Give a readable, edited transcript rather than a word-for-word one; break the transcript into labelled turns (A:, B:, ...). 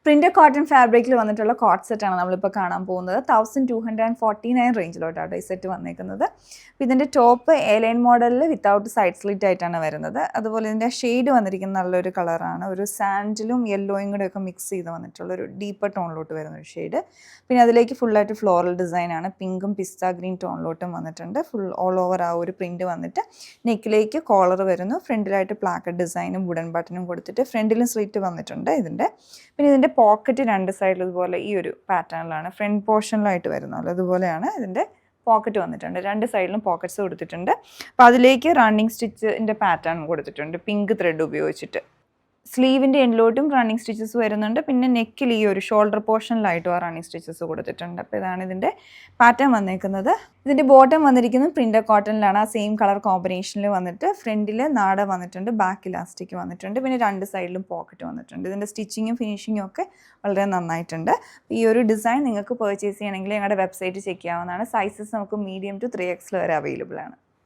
A: Printed cotton ഫാബ്രിക്കിൽ വന്നിട്ടുള്ള coat സെറ്റാണ് നമ്മളിപ്പോൾ കാണാൻ പോകുന്നത്. 1249 റേഞ്ചിലോട്ടാണ് ഈ സെറ്റ് വന്നേക്കുന്നത്. അപ്പോൾ ഇതിൻ്റെ ടോപ്പ് എ ലൈൻ മോഡലിൽ വിത്തൗട്ട് സൈഡ് സ്ലിറ്റ് ആയിട്ടാണ് വരുന്നത്. അതുപോലെ ഇതിൻ്റെ ഷെയ്ഡ് വന്നിരിക്കുന്ന നല്ലൊരു കളറാണ്. ഒരു സാൻഡിലും യെല്ലോയും കൂടെ ഒക്കെ മിക്സ് ചെയ്ത് വന്നിട്ടുള്ള ഒരു ഡീപ്പർ ടോണിലോട്ട് വരുന്ന ഒരു ഷെയ്ഡ്. പിന്നെ അതിലേക്ക് ഫുള്ളായിട്ട് ഫ്ലോറൽ ഡിസൈനാണ്. പിങ്കും പിസ്ത ഗ്രീൻ ടോണിലോട്ടും വന്നിട്ടുണ്ട്. ഫുൾ ഓൾ ഓവർ ആ ഒരു പ്രിൻറ്റ് വന്നിട്ട് നെക്കിലേക്ക് കോളർ വരുന്നു. ഫ്രണ്ടിലായിട്ട് പ്ലാക്കറ്റ് ഡിസൈനും വുഡൻ ബട്ടണും കൊടുത്തിട്ട് ഫ്രണ്ടിലും സ്ലിറ്റ് വന്നിട്ടുണ്ട് ഇതിൻ്റെ. പിന്നെ ഇതിൻ്റെ പോക്കറ്റ് രണ്ട് സൈഡിൽ ഇതുപോലെ ഈ ഒരു പാറ്റേണിലാണ് ഫ്രണ്ട് പോർഷനിലായിട്ട് വരുന്നത്. അതുപോലെയാണ് ഇതിൻ്റെ പോക്കറ്റ് വന്നിട്ടുണ്ട്. രണ്ട് സൈഡിലും പോക്കറ്റ്സ് കൊടുത്തിട്ടുണ്ട്. അപ്പോൾ അതിലേക്ക് റണ്ണിങ് സ്റ്റിച്ചിൻ്റെ പാറ്റേൺ കൊടുത്തിട്ടുണ്ട് പിങ്ക് ത്രെഡ് ഉപയോഗിച്ചിട്ട്. സ്ലീവിൻ്റെ എൻഡിലോട്ടും റണ്ണിങ് സ്റ്റിച്ചസ് വരുന്നുണ്ട്. പിന്നെ നെക്കിൽ ഈ ഒരു ഷോൾഡർ പോർഷനിലായിട്ടും ആ റണ്ണിങ് സ്റ്റിച്ചസ് കൊടുത്തിട്ടുണ്ട്. അപ്പോൾ ഇതാണ് ഇതിൻ്റെ പാറ്റേൺ വന്നേക്കുന്നത്. ഇതിൻ്റെ ബോട്ടം വന്നിരിക്കുന്നത് പ്രിന്റഡ് കോട്ടണിലാണ്. ആ സെയിം കളർ കോമ്പിനേഷനിൽ വന്നിട്ട് ഫ്രണ്ടിൽ നാട വന്നിട്ടുണ്ട്, ബാക്ക് ഇലാസ്റ്റിക് വന്നിട്ടുണ്ട്. പിന്നെ രണ്ട് സൈഡിലും പോക്കറ്റ് വന്നിട്ടുണ്ട്. ഇതിൻ്റെ സ്റ്റിച്ചിങ്ങും ഫിനിഷിങ്ങും ഒക്കെ വളരെ നന്നായിട്ടുണ്ട്. ഈ ഒരു ഡിസൈൻ നിങ്ങൾക്ക് പർച്ചേസ് ചെയ്യണമെങ്കിൽ ഞങ്ങളുടെ വെബ്സൈറ്റ് ചെക്ക് ചെയ്യാവുന്നതാണ്. സൈസസ് നമുക്ക് മീഡിയം ടു 3X വരെ അവൈലബിൾ ആണ്.